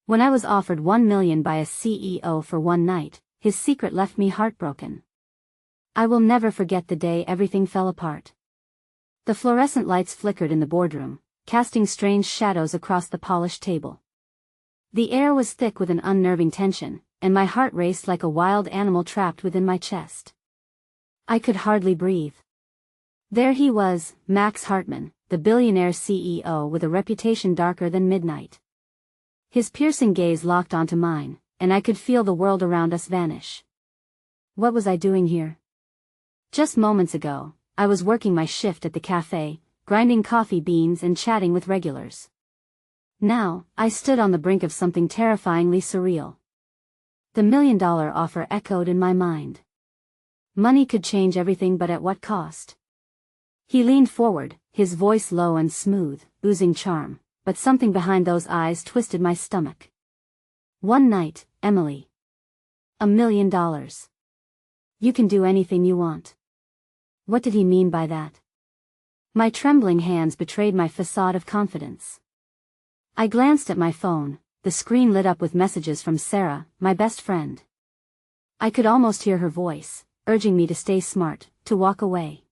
When I was offered 1 million by a CEO for one night, his secret left me heartbroken. I will never forget the day everything fell apart. The fluorescent lights flickered in the boardroom, casting strange shadows across the polished table. The air was thick with an unnerving tension, and my heart raced like a wild animal trapped within my chest. I could hardly breathe. There he was, Max Hartman, the billionaire CEO with a reputation darker than midnight. His piercing gaze locked onto mine, and I could feel the world around us vanish. What was I doing here? Just moments ago, I was working my shift at the cafe, grinding coffee beans and chatting with regulars. Now, I stood on the brink of something terrifyingly surreal. The $1 million offer echoed in my mind. Money could change everything, but at what cost? He leaned forward, his voice low and smooth, oozing charm, but something behind those eyes twisted my stomach. One night, Emily. $1 million. You can do anything you want. What did he mean by that? My trembling hands betrayed my facade of confidence. I glanced at my phone, the screen lit up with messages from Sarah, my best friend. I could almost hear her voice, urging me to stay smart, to walk away.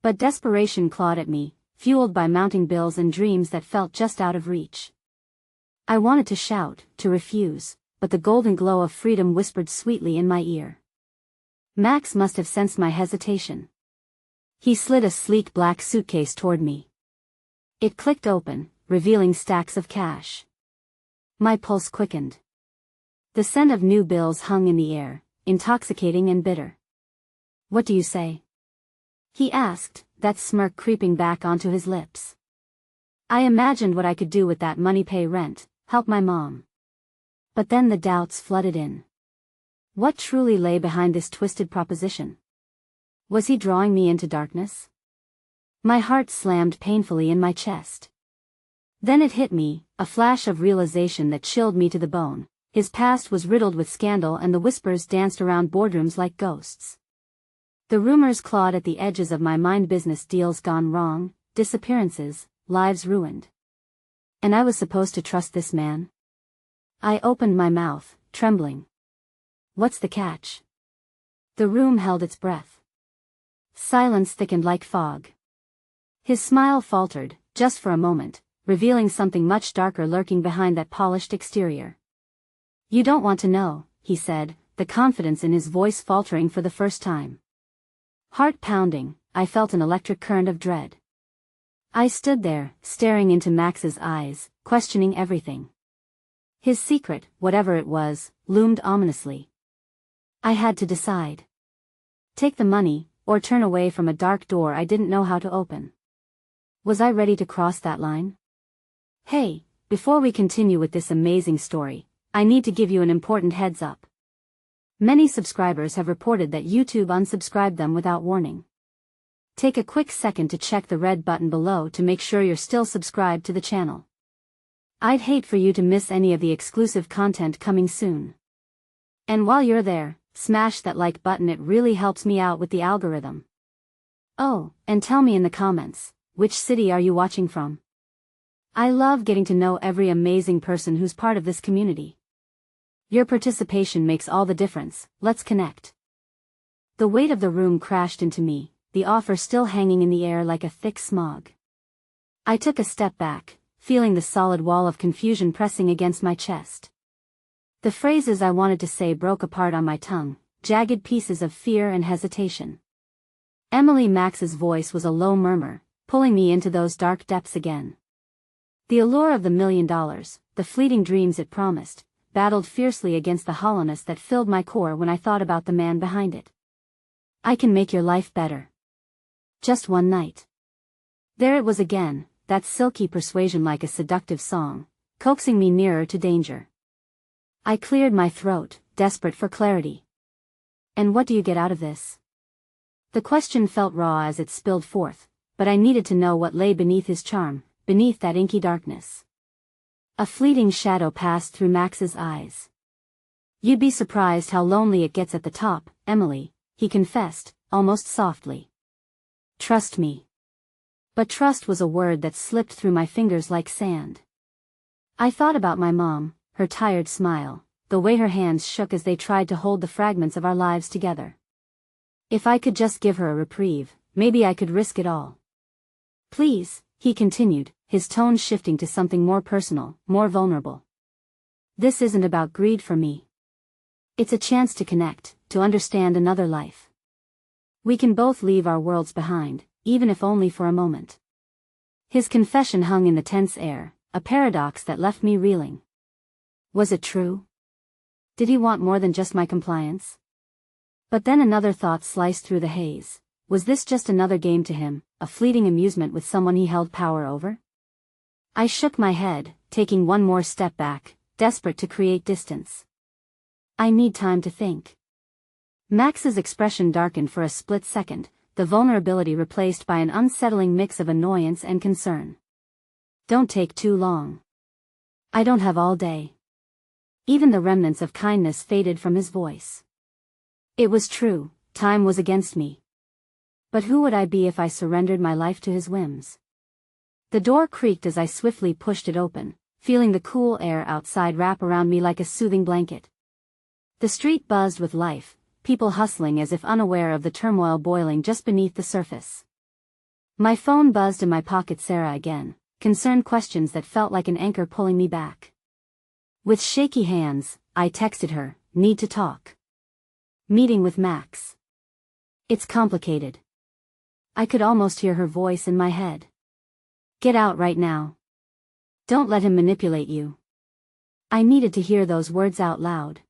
But desperation clawed at me, fueled by mounting bills and dreams that felt just out of reach. I wanted to shout, to refuse, but the golden glow of freedom whispered sweetly in my ear. Max must have sensed my hesitation. He slid a sleek black suitcase toward me. It clicked open, revealing stacks of cash. My pulse quickened. The scent of new bills hung in the air, intoxicating and bitter. What do you say? He asked, that smirk creeping back onto his lips. I imagined what I could do with that money: pay rent, help my mom. But then the doubts flooded in. What truly lay behind this twisted proposition? Was he drawing me into darkness? My heart slammed painfully in my chest. Then it hit me, a flash of realization that chilled me to the bone. His past was riddled with scandal, and the whispers danced around boardrooms like ghosts. The rumors clawed at the edges of my mind: business deals gone wrong, disappearances, lives ruined. And I was supposed to trust this man? I opened my mouth, trembling. What's the catch? The room held its breath. Silence thickened like fog. His smile faltered, just for a moment, revealing something much darker lurking behind that polished exterior. You don't want to know, he said, the confidence in his voice faltering for the first time. Heart pounding, I felt an electric current of dread. I stood there, staring into Max's eyes, questioning everything. His secret, whatever it was, loomed ominously. I had to decide. Take the money, or turn away from a dark door I didn't know how to open. Was I ready to cross that line? Hey, before we continue with this amazing story, I need to give you an important heads up. Many subscribers have reported that YouTube unsubscribed them without warning. Take a quick second to check the red button below to make sure you're still subscribed to the channel. I'd hate for you to miss any of the exclusive content coming soon. And while you're there, smash that like button, it really helps me out with the algorithm. Oh, and tell me in the comments, which city are you watching from? I love getting to know every amazing person who's part of this community. Your participation makes all the difference. Let's connect. The weight of the room crashed into me, the offer still hanging in the air like a thick smog. I took a step back, feeling the solid wall of confusion pressing against my chest. The phrases I wanted to say broke apart on my tongue, jagged pieces of fear and hesitation. Emily. Max's voice was a low murmur, pulling me into those dark depths again. The allure of the $1 million, the fleeting dreams it promised, battled fiercely against the hollowness that filled my core when I thought about the man behind it. I can make your life better. Just one night. There it was again, that silky persuasion like a seductive song, coaxing me nearer to danger. I cleared my throat, desperate for clarity. And what do you get out of this? The question felt raw as it spilled forth, but I needed to know what lay beneath his charm, beneath that inky darkness. A fleeting shadow passed through Max's eyes. You'd be surprised how lonely it gets at the top, Emily, he confessed, almost softly. Trust me. But trust was a word that slipped through my fingers like sand. I thought about my mom, her tired smile, the way her hands shook as they tried to hold the fragments of our lives together. If I could just give her a reprieve, maybe I could risk it all. Please, he continued, his tone shifting to something more personal, more vulnerable. This isn't about greed for me. It's a chance to connect, to understand another life. We can both leave our worlds behind, even if only for a moment. His confession hung in the tense air, a paradox that left me reeling. Was it true? Did he want more than just my compliance? But then another thought sliced through the haze. Was this just another game to him, a fleeting amusement with someone he held power over? I shook my head, taking one more step back, desperate to create distance. I need time to think. Max's expression darkened for a split second, the vulnerability replaced by an unsettling mix of annoyance and concern. Don't take too long. I don't have all day. Even the remnants of kindness faded from his voice. It was true, time was against me. But who would I be if I surrendered my life to his whims? The door creaked as I swiftly pushed it open, feeling the cool air outside wrap around me like a soothing blanket. The street buzzed with life, people hustling as if unaware of the turmoil boiling just beneath the surface. My phone buzzed in my pocket. Sarah again, concerned questions that felt like an anchor pulling me back. With shaky hands, I texted her, "Need to talk. Meeting with Max. It's complicated." I could almost hear her voice in my head. "Get out right now. Don't let him manipulate you." I needed to hear those words out loud.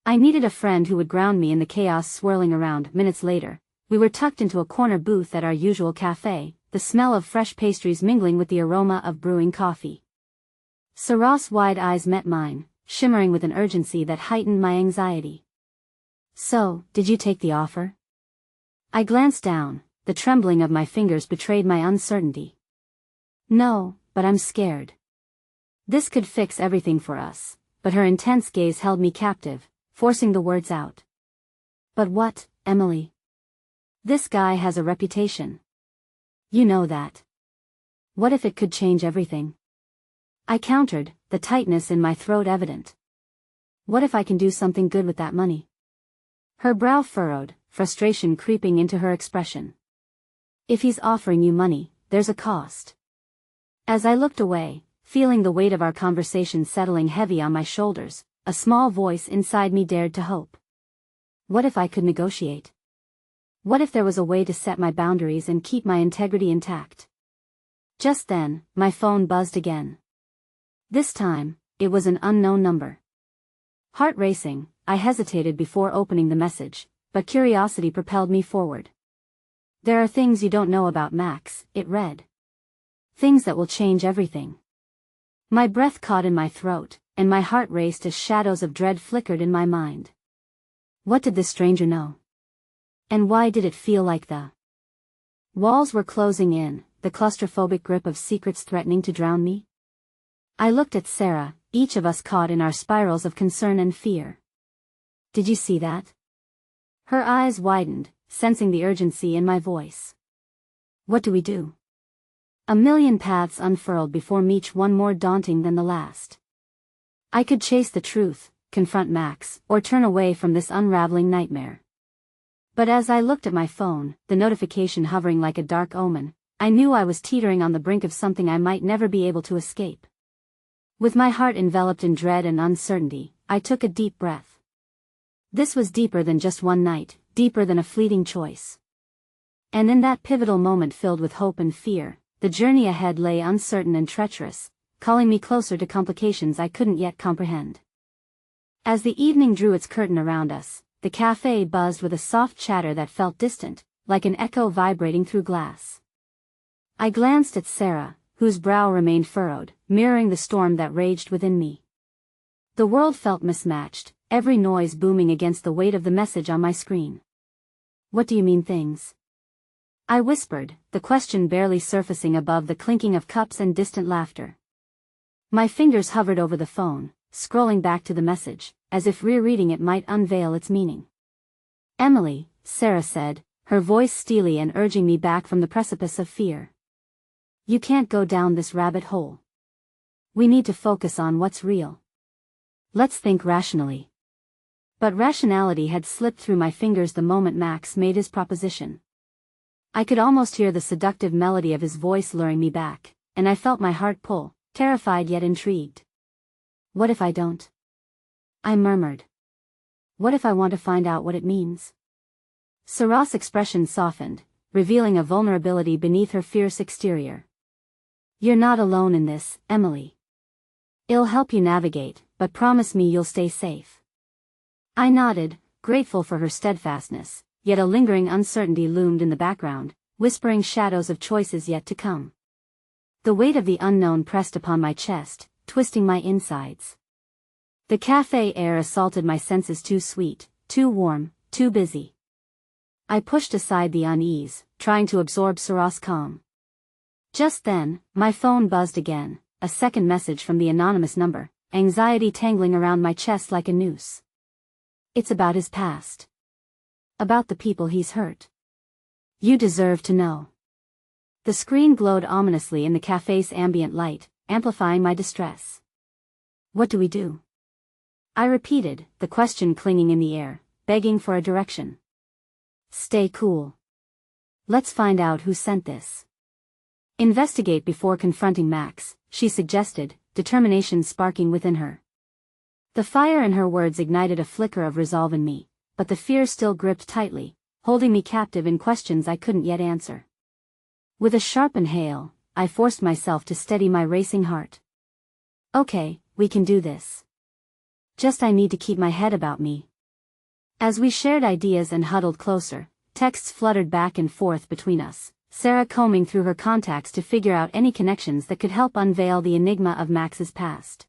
I needed a friend who would ground me in the chaos swirling around. Minutes later, we were tucked into a corner booth at our usual cafe, the smell of fresh pastries mingling with the aroma of brewing coffee. Sarah's wide eyes met mine, shimmering with an urgency that heightened my anxiety. "So, did you take the offer?" I glanced down, the trembling of my fingers betrayed my uncertainty. "No, but I'm scared." This could fix everything for us, but her intense gaze held me captive, forcing the words out. "But what, Emily? This guy has a reputation. You know that. What if it could change everything?" I countered, the tightness in my throat evident. "What if I can do something good with that money?" Her brow furrowed, frustration creeping into her expression. "If he's offering you money, there's a cost." As I looked away, feeling the weight of our conversation settling heavy on my shoulders, a small voice inside me dared to hope. What if I could negotiate? What if there was a way to set my boundaries and keep my integrity intact? Just then, my phone buzzed again. This time, it was an unknown number. Heart racing, I hesitated before opening the message, but curiosity propelled me forward. "There are things you don't know about Max," it read. "Things that will change everything." My breath caught in my throat, and my heart raced as shadows of dread flickered in my mind. What did this stranger know? And why did it feel like the walls were closing in, the claustrophobic grip of secrets threatening to drown me? I looked at Sarah, each of us caught in our spirals of concern and fear. "Did you see that?" Her eyes widened, sensing the urgency in my voice. "What do we do?" A million paths unfurled before me, each one more daunting than the last. I could chase the truth, confront Max, or turn away from this unraveling nightmare. But as I looked at my phone, the notification hovering like a dark omen, I knew I was teetering on the brink of something I might never be able to escape. With my heart enveloped in dread and uncertainty, I took a deep breath. This was deeper than just one night, deeper than a fleeting choice. And in that pivotal moment filled with hope and fear, the journey ahead lay uncertain and treacherous, calling me closer to complications I couldn't yet comprehend. As the evening drew its curtain around us, the cafe buzzed with a soft chatter that felt distant, like an echo vibrating through glass. I glanced at Sarah, whose brow remained furrowed, mirroring the storm that raged within me. The world felt mismatched, every noise booming against the weight of the message on my screen. "What do you mean things?" I whispered, the question barely surfacing above the clinking of cups and distant laughter. My fingers hovered over the phone, scrolling back to the message, as if rereading it might unveil its meaning. "Emily," Sarah said, her voice steely and urging me back from the precipice of fear. "You can't go down this rabbit hole. We need to focus on what's real." Let's think rationally. But rationality had slipped through my fingers the moment Max made his proposition. I could almost hear the seductive melody of his voice luring me back, and I felt my heart pull, terrified yet intrigued. What if I don't? I murmured. What if I want to find out what it means? Sarah's expression softened, revealing a vulnerability beneath her fierce exterior. You're not alone in this, Emily. It'll help you navigate, but promise me you'll stay safe. I nodded, grateful for her steadfastness, yet a lingering uncertainty loomed in the background, whispering shadows of choices yet to come. The weight of the unknown pressed upon my chest, twisting my insides. The cafe air assaulted my senses, too sweet, too warm, too busy. I pushed aside the unease, trying to absorb Sarah's calm. Just then, my phone buzzed again, a second message from the anonymous number, anxiety tangling around my chest like a noose. It's about his past. About the people he's hurt. You deserve to know. The screen glowed ominously in the cafe's ambient light, amplifying my distress. What do we do? I repeated, the question clinging in the air, begging for a direction. Stay cool. Let's find out who sent this. Investigate before confronting Max, she suggested, determination sparking within her. The fire in her words ignited a flicker of resolve in me, but the fear still gripped tightly, holding me captive in questions I couldn't yet answer. With a sharp inhale, I forced myself to steady my racing heart. Okay, we can do this. Just I need to keep my head about me. As we shared ideas and huddled closer, texts fluttered back and forth between us, Sarah combing through her contacts to figure out any connections that could help unveil the enigma of Max's past.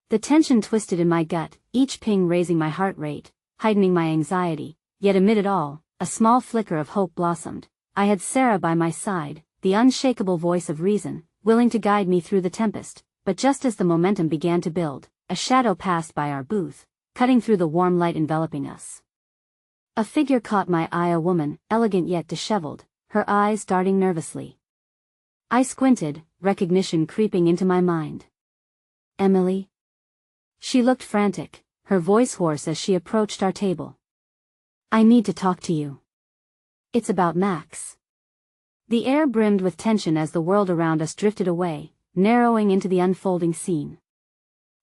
The tension twisted in my gut, each ping raising my heart rate, heightening my anxiety, yet amid it all, a small flicker of hope blossomed. I had Sarah by my side, the unshakable voice of reason, willing to guide me through the tempest, but just as the momentum began to build, a shadow passed by our booth, cutting through the warm light enveloping us. A figure caught my eye, a woman, elegant yet disheveled, her eyes darting nervously. I squinted, recognition creeping into my mind. Emily? She looked frantic, her voice hoarse as she approached our table. I need to talk to you. It's about Max. The air brimmed with tension as the world around us drifted away, narrowing into the unfolding scene.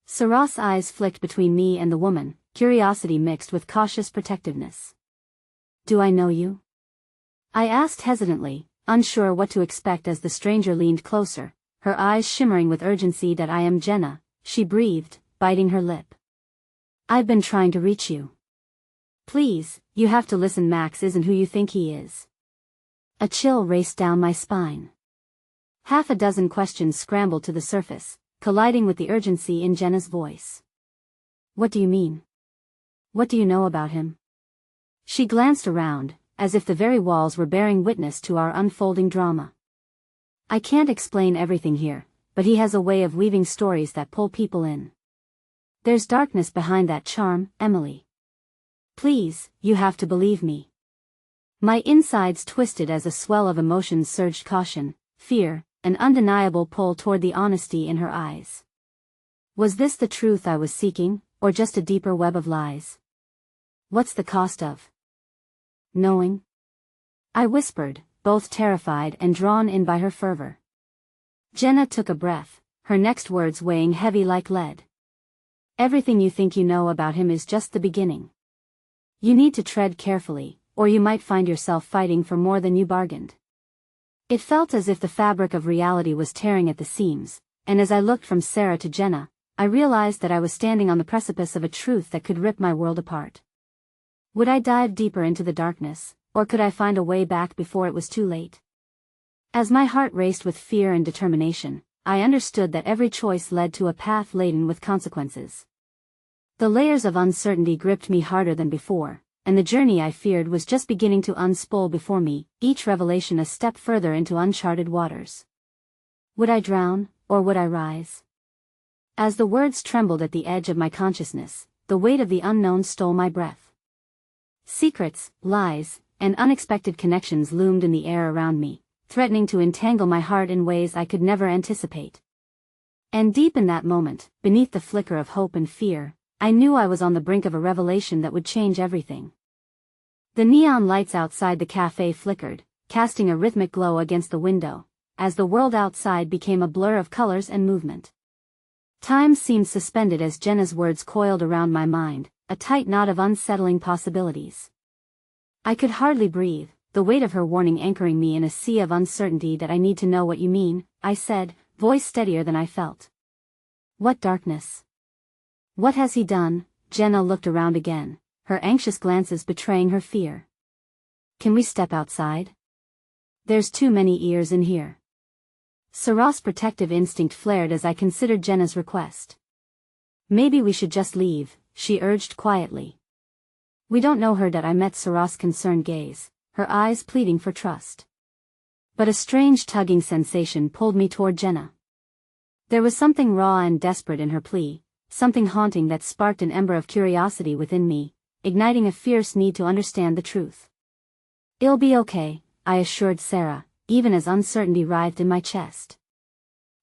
Sarah's eyes flicked between me and the woman, curiosity mixed with cautious protectiveness. Do I know you? I asked hesitantly, unsure what to expect as the stranger leaned closer, her eyes shimmering with urgency. That I am Jenna, she breathed, biting her lip. I've been trying to reach you. Please, you have to listen. Max isn't who you think he is. A chill raced down my spine. Half a dozen questions scrambled to the surface, colliding with the urgency in Jenna's voice. What do you mean? What do you know about him? She glanced around, as if the very walls were bearing witness to our unfolding drama. I can't explain everything here, but he has a way of weaving stories that pull people in. There's darkness behind that charm, Emily. Please, you have to believe me. My insides twisted as a swell of emotions surged: caution, fear, an undeniable pull toward the honesty in her eyes. Was this the truth I was seeking, or just a deeper web of lies? What's the cost of knowing? I whispered, both terrified and drawn in by her fervor. Jenna took a breath, her next words weighing heavy like lead. Everything you think you know about him is just the beginning. You need to tread carefully, or you might find yourself fighting for more than you bargained. It felt as if the fabric of reality was tearing at the seams, and as I looked from Sarah to Jenna, I realized that I was standing on the precipice of a truth that could rip my world apart. Would I dive deeper into the darkness, or could I find a way back before it was too late? As my heart raced with fear and determination, I understood that every choice led to a path laden with consequences. The layers of uncertainty gripped me harder than before, and the journey I feared was just beginning to unspool before me, each revelation a step further into uncharted waters. Would I drown, or would I rise? As the words trembled at the edge of my consciousness, the weight of the unknown stole my breath. Secrets, lies, and unexpected connections loomed in the air around me, threatening to entangle my heart in ways I could never anticipate. And deep in that moment, beneath the flicker of hope and fear, I knew I was on the brink of a revelation that would change everything. The neon lights outside the cafe flickered, casting a rhythmic glow against the window, as the world outside became a blur of colors and movement. Time seemed suspended as Jenna's words coiled around my mind, a tight knot of unsettling possibilities. I could hardly breathe, the weight of her warning anchoring me in a sea of uncertainty. "That I need to know what you mean," I said, voice steadier than I felt. "What darkness? What has he done?" Jenna looked around again, her anxious glances betraying her fear. "Can we step outside? There's too many ears in here." Sarah's protective instinct flared as I considered Jenna's request. "Maybe we should just leave," she urged quietly. "We don't know her." That I met Sarah's concerned gaze, her eyes pleading for trust. But a strange tugging sensation pulled me toward Jenna. There was something raw and desperate in her plea, something haunting that sparked an ember of curiosity within me, igniting a fierce need to understand the truth. "It'll be okay," I assured Sarah, even as uncertainty writhed in my chest.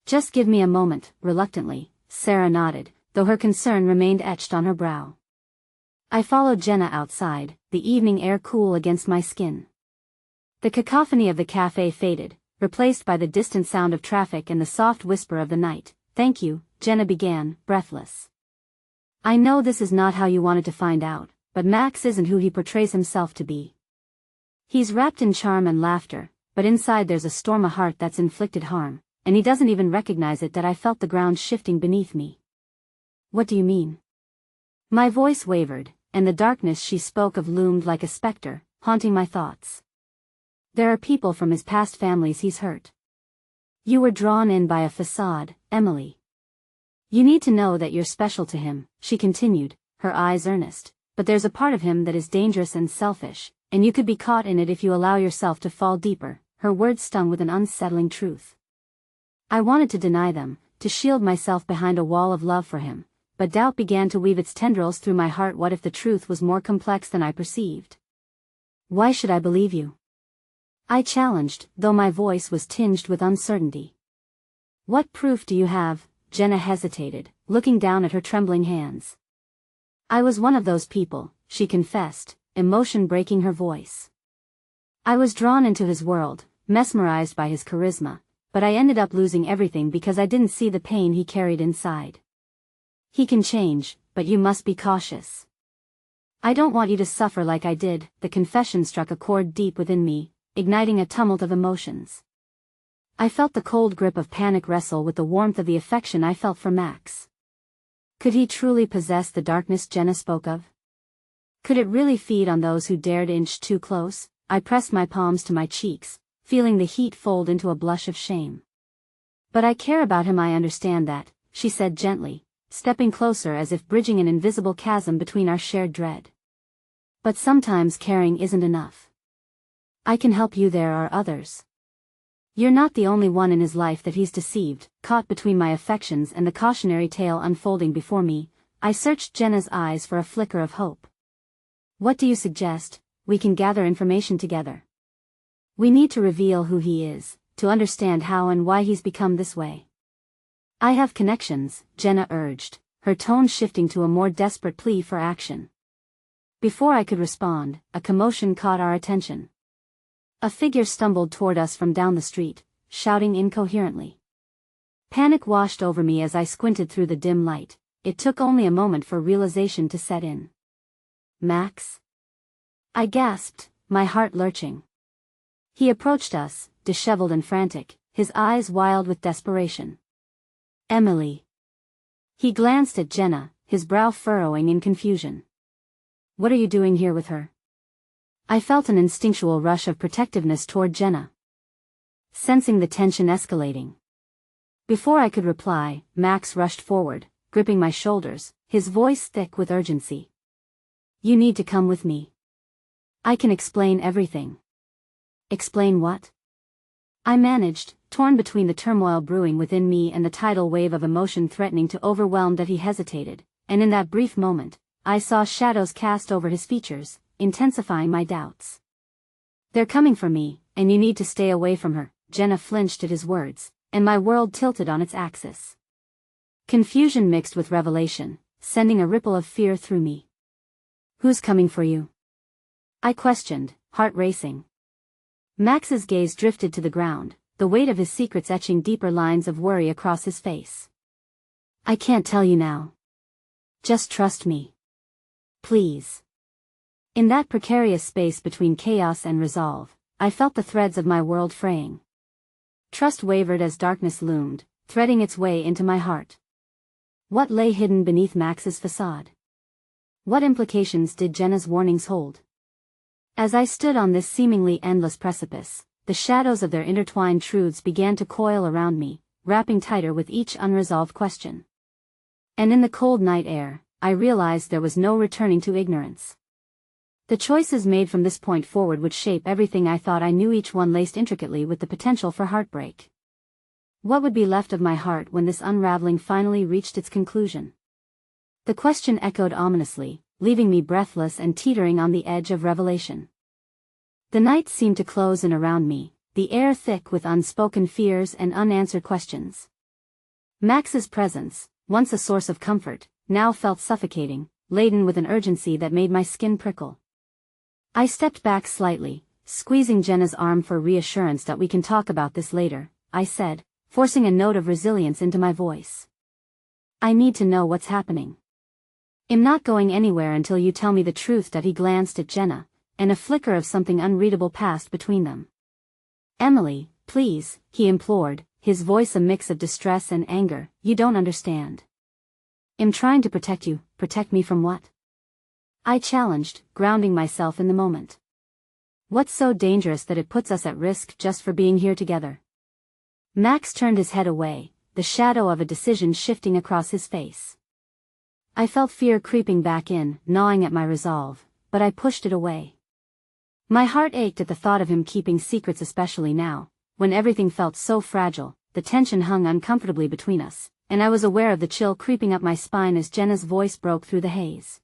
"Just give me a moment." Reluctantly, Sarah nodded, though her concern remained etched on her brow. I followed Jenna outside, the evening air cool against my skin. The cacophony of the cafe faded, replaced by the distant sound of traffic and the soft whisper of the night. "Thank you," Jenna began, breathless. "I know this is not how you wanted to find out, but Max isn't who he portrays himself to be. He's wrapped in charm and laughter, but inside there's a storm, a heart that's inflicted harm, and he doesn't even recognize it." That I felt the ground shifting beneath me. "What do you mean?" My voice wavered, and the darkness she spoke of loomed like a specter, haunting my thoughts. "There are people from his past families he's hurt. You were drawn in by a facade, Emily. You need to know that you're special to him," she continued, her eyes earnest, "but there's a part of him that is dangerous and selfish, and you could be caught in it if you allow yourself to fall deeper." Her words stung with an unsettling truth. I wanted to deny them, to shield myself behind a wall of love for him, but doubt began to weave its tendrils through my heart. What if the truth was more complex than I perceived? "Why should I believe you?" I challenged, though my voice was tinged with uncertainty. "What proof do you have?" Jenna hesitated, looking down at her trembling hands. "I was one of those people," she confessed, emotion breaking her voice. "I was drawn into his world, mesmerized by his charisma, but I ended up losing everything because I didn't see the pain he carried inside. He can change, but you must be cautious. I don't want you to suffer like I did." The confession struck a chord deep within me, igniting a tumult of emotions. I felt the cold grip of panic wrestle with the warmth of the affection I felt for Max. Could he truly possess the darkness Jenna spoke of? Could it really feed on those who dared inch too close? I pressed my palms to my cheeks, feeling the heat fold into a blush of shame. "But I care about him, I understand that," she said gently, stepping closer as if bridging an invisible chasm between our shared dread. "But sometimes caring isn't enough. I can help you. There are others. You're not the only one in his life that he's deceived." Caught between my affections and the cautionary tale unfolding before me, I searched Jenna's eyes for a flicker of hope. "What do you suggest?" "We can gather information together. We need to reveal who he is, to understand how and why he's become this way." "I have connections," Jenna urged, her tone shifting to a more desperate plea for action. Before I could respond, a commotion caught our attention. A figure stumbled toward us from down the street, shouting incoherently. Panic washed over me as I squinted through the dim light. It took only a moment for realization to set in. "Max?" I gasped, my heart lurching. He approached us, disheveled and frantic, his eyes wild with desperation. "Emily." He glanced at Jenna, his brow furrowing in confusion. "What are you doing here with her?" I felt an instinctual rush of protectiveness toward Jenna, sensing the tension escalating. Before I could reply, Max rushed forward, gripping my shoulders, his voice thick with urgency. "You need to come with me. I can explain everything." "Explain what?" I managed, torn between the turmoil brewing within me and the tidal wave of emotion threatening to overwhelm. That he hesitated, and in that brief moment, I saw shadows cast over his features, intensifying my doubts. "They're coming for me, and you need to stay away from her." Jenna flinched at his words, and my world tilted on its axis. Confusion mixed with revelation, sending a ripple of fear through me. Who's coming for you? I questioned, heart racing. Max's gaze drifted to the ground, the weight of his secrets etching deeper lines of worry across his face. I can't tell you now. Just trust me. Please. In that precarious space between chaos and resolve, I felt the threads of my world fraying. Trust wavered as darkness loomed, threading its way into my heart. What lay hidden beneath Max's facade? What implications did Jenna's warnings hold? As I stood on this seemingly endless precipice, the shadows of their intertwined truths began to coil around me, wrapping tighter with each unresolved question. And in the cold night air, I realized there was no returning to ignorance. The choices made from this point forward would shape everything I thought I knew, each one laced intricately with the potential for heartbreak. What would be left of my heart when this unraveling finally reached its conclusion? The question echoed ominously, leaving me breathless and teetering on the edge of revelation. The night seemed to close in around me, the air thick with unspoken fears and unanswered questions. Max's presence, once a source of comfort, now felt suffocating, laden with an urgency that made my skin prickle. I stepped back slightly, squeezing Jenna's arm for reassurance. That we can talk about this later, I said, forcing a note of resilience into my voice. I need to know what's happening. I'm not going anywhere until you tell me the truth. That he glanced at Jenna, and a flicker of something unreadable passed between them. Emily, please, he implored, his voice a mix of distress and anger. You don't understand. I'm trying to protect you. Protect me from what? I challenged, grounding myself in the moment. What's so dangerous that it puts us at risk just for being here together? Max turned his head away, the shadow of a decision shifting across his face. I felt fear creeping back in, gnawing at my resolve, but I pushed it away. My heart ached at the thought of him keeping secrets, especially now, when everything felt so fragile. The tension hung uncomfortably between us, and I was aware of the chill creeping up my spine as Jenna's voice broke through the haze.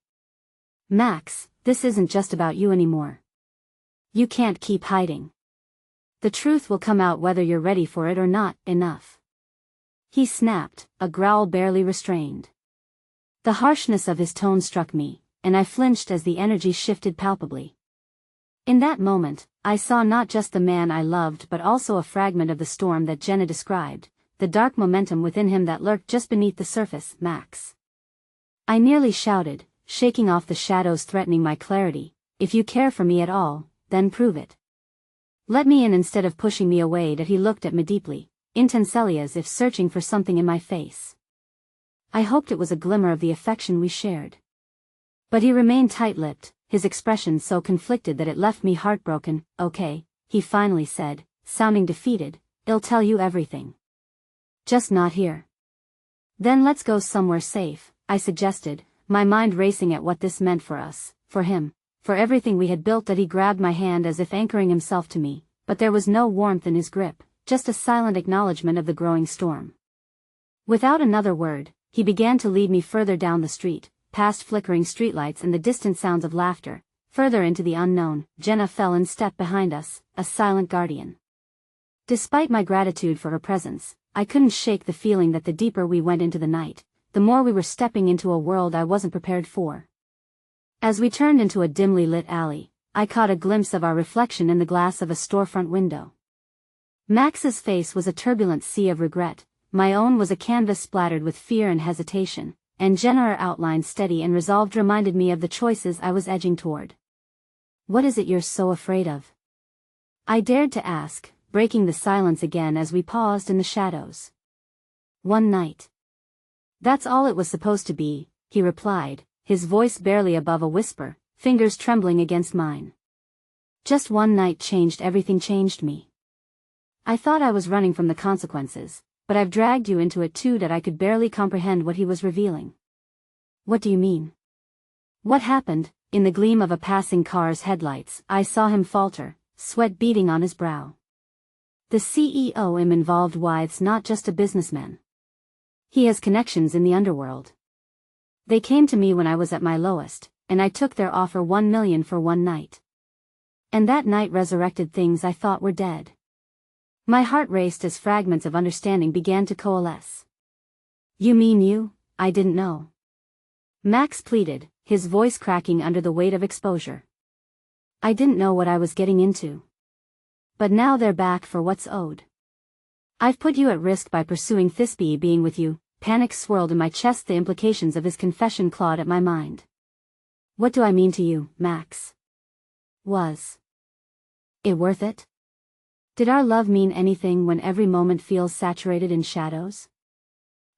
Max, this isn't just about you anymore. You can't keep hiding. The truth will come out whether you're ready for it or not. Enough. He snapped, a growl barely restrained. The harshness of his tone struck me, and I flinched as the energy shifted palpably. In that moment, I saw not just the man I loved but also a fragment of the storm that Jenna described, the dark momentum within him that lurked just beneath the surface. Max. I nearly shouted, shaking off the shadows threatening my clarity. If you care for me at all, then prove it. Let me in instead of pushing me away. That he looked at me deeply, intensely, as if searching for something in my face. I hoped it was a glimmer of the affection we shared. But he remained tight-lipped, his expression so conflicted that it left me heartbroken. Okay, he finally said, sounding defeated, I'll tell you everything. Just not here. Then let's go somewhere safe, I suggested, my mind racing at what this meant for us, for him, for everything we had built. That he grabbed my hand as if anchoring himself to me, but there was no warmth in his grip, just a silent acknowledgement of the growing storm. Without another word, he began to lead me further down the street, past flickering streetlights and the distant sounds of laughter, further into the unknown. Jenna fell in step behind us, a silent guardian. Despite my gratitude for her presence, I couldn't shake the feeling that the deeper we went into the night, the more we were stepping into a world I wasn't prepared for. As we turned into a dimly lit alley, I caught a glimpse of our reflection in the glass of a storefront window. Max's face was a turbulent sea of regret, my own was a canvas splattered with fear and hesitation, and Jenna, outlined steady and resolved, reminded me of the choices I was edging toward. What is it you're so afraid of? I dared to ask, breaking the silence again as we paused in the shadows. One night. That's all it was supposed to be, he replied, his voice barely above a whisper, fingers trembling against mine. Just one night changed everything, changed me. I thought I was running from the consequences, but I've dragged you into it too. That I could barely comprehend what he was revealing. What do you mean? What happened? In the gleam of a passing car's headlights, I saw him falter, sweat beading on his brow. The CEO am involved. Why? It's not just a businessman. He has connections in the underworld. They came to me when I was at my lowest, and I took their offer. 1 million for one night. And that night resurrected things I thought were dead. My heart raced as fragments of understanding began to coalesce. You mean I didn't know. Max pleaded, his voice cracking under the weight of exposure. I didn't know what I was getting into. But now they're back for what's owed. I've put you at risk by pursuing Thisbe being with you. Panic swirled in my chest, the implications of his confession clawed at my mind. What do I mean to you, Max? Was it worth it? Did our love mean anything when every moment feels saturated in shadows?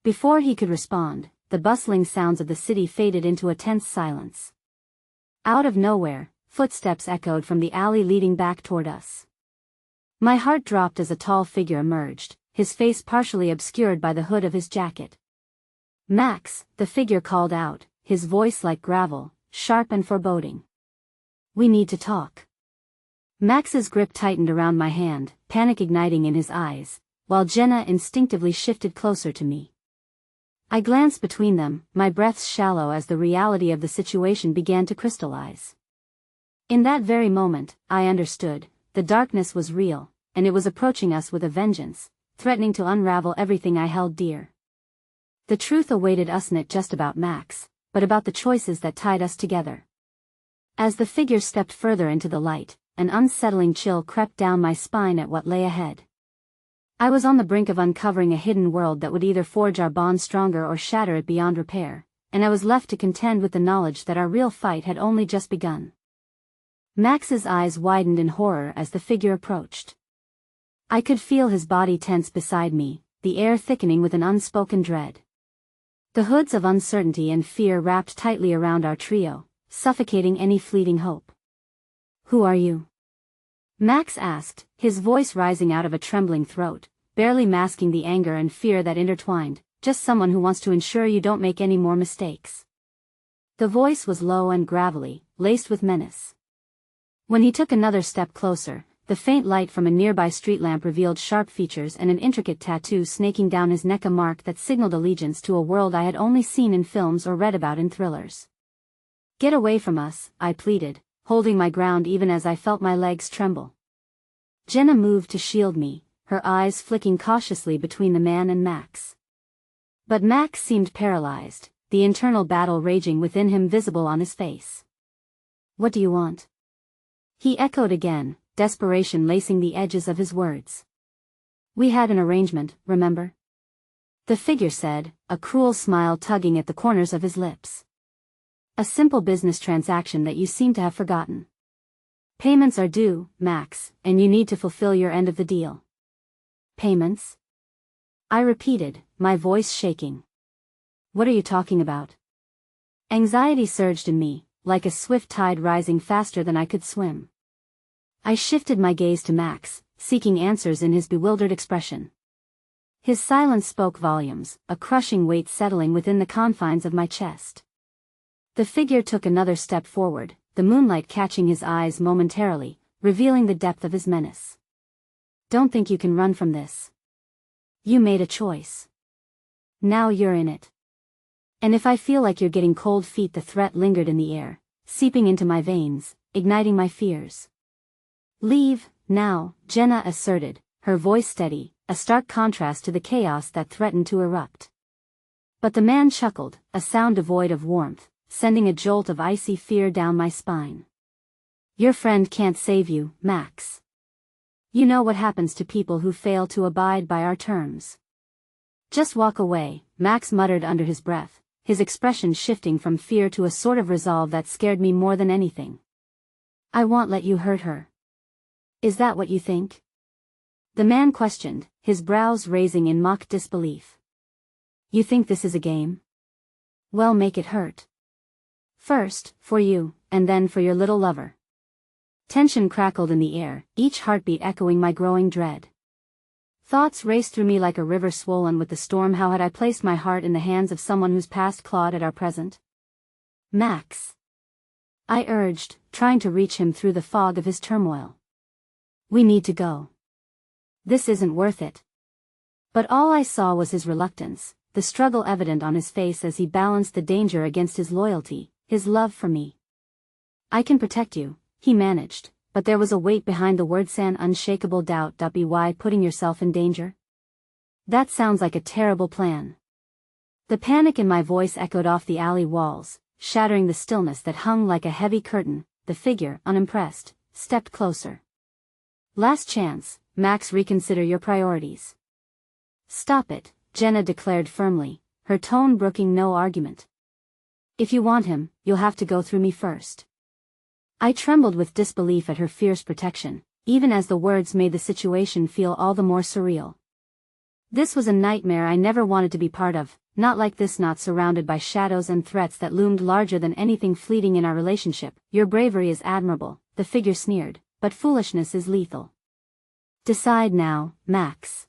Before he could respond, the bustling sounds of the city faded into a tense silence. Out of nowhere, footsteps echoed from the alley leading back toward us. My heart dropped as a tall figure emerged, his face partially obscured by the hood of his jacket. Max, the figure called out, his voice like gravel, sharp and foreboding. We need to talk. Max's grip tightened around my hand, panic igniting in his eyes, while Jenna instinctively shifted closer to me. I glanced between them, my breaths shallow as the reality of the situation began to crystallize. In that very moment, I understood, the darkness was real, and it was approaching us with a vengeance, threatening to unravel everything I held dear. The truth awaited us not just about Max, but about the choices that tied us together. As the figure stepped further into the light, an unsettling chill crept down my spine at what lay ahead. I was on the brink of uncovering a hidden world that would either forge our bond stronger or shatter it beyond repair, and I was left to contend with the knowledge that our real fight had only just begun. Max's eyes widened in horror as the figure approached. I could feel his body tense beside me, the air thickening with an unspoken dread. The hoods of uncertainty and fear wrapped tightly around our trio, suffocating any fleeting hope. Who are you? Max asked, his voice rising out of a trembling throat, barely masking the anger and fear that intertwined. Just someone who wants to ensure you don't make any more mistakes. The voice was low and gravelly, laced with menace. When he took another step closer, the faint light from a nearby street lamp revealed sharp features and an intricate tattoo snaking down his neck, a mark that signaled allegiance to a world I had only seen in films or read about in thrillers. Get away from us, I pleaded, holding my ground even as I felt my legs tremble. Jenna moved to shield me, her eyes flicking cautiously between the man and Max. But Max seemed paralyzed, the internal battle raging within him visible on his face. What do you want? He echoed again, desperation lacing the edges of his words. We had an arrangement, remember? The figure said, a cruel smile tugging at the corners of his lips. A simple business transaction that you seem to have forgotten. Payments are due, Max, and you need to fulfill your end of the deal. Payments? I repeated, my voice shaking. What are you talking about? Anxiety surged in me, like a swift tide rising faster than I could swim. I shifted my gaze to Max, seeking answers in his bewildered expression. His silence spoke volumes, a crushing weight settling within the confines of my chest. The figure took another step forward, the moonlight catching his eyes momentarily, revealing the depth of his menace. Don't think you can run from this. You made a choice. Now you're in it. And if I feel like you're getting cold feet, the threat lingered in the air, seeping into my veins, igniting my fears. Leave, now, Jenna asserted, her voice steady, a stark contrast to the chaos that threatened to erupt. But the man chuckled, a sound devoid of warmth, sending a jolt of icy fear down my spine. Your friend can't save you, Max. You know what happens to people who fail to abide by our terms. Just walk away, Max muttered under his breath, his expression shifting from fear to a sort of resolve that scared me more than anything. I won't let you hurt her. Is that what you think? The man questioned, his brows raising in mock disbelief. You think this is a game? Well, make it hurt. First, for you, and then for your little lover. Tension crackled in the air, each heartbeat echoing my growing dread. Thoughts raced through me like a river swollen with the storm. How had I placed my heart in the hands of someone whose past clawed at our present? Max. I urged, trying to reach him through the fog of his turmoil. We need to go. This isn't worth it. But all I saw was his reluctance, the struggle evident on his face as he balanced the danger against his loyalty, his love for me. I can protect you, he managed, but there was a weight behind the words, an unshakable doubt. Be why putting yourself in danger? That sounds like a terrible plan. The panic in my voice echoed off the alley walls, shattering the stillness that hung like a heavy curtain. The figure, unimpressed, stepped closer. "Last chance, Max, reconsider your priorities." "Stop it," Jenna declared firmly, her tone brooking no argument. "If you want him, you'll have to go through me first." I trembled with disbelief at her fierce protection, even as the words made the situation feel all the more surreal. This was a nightmare I never wanted to be part of, not like this, not surrounded by shadows and threats that loomed larger than anything fleeting in our relationship. "Your bravery is admirable," the figure sneered, "but foolishness is lethal. Decide now, Max.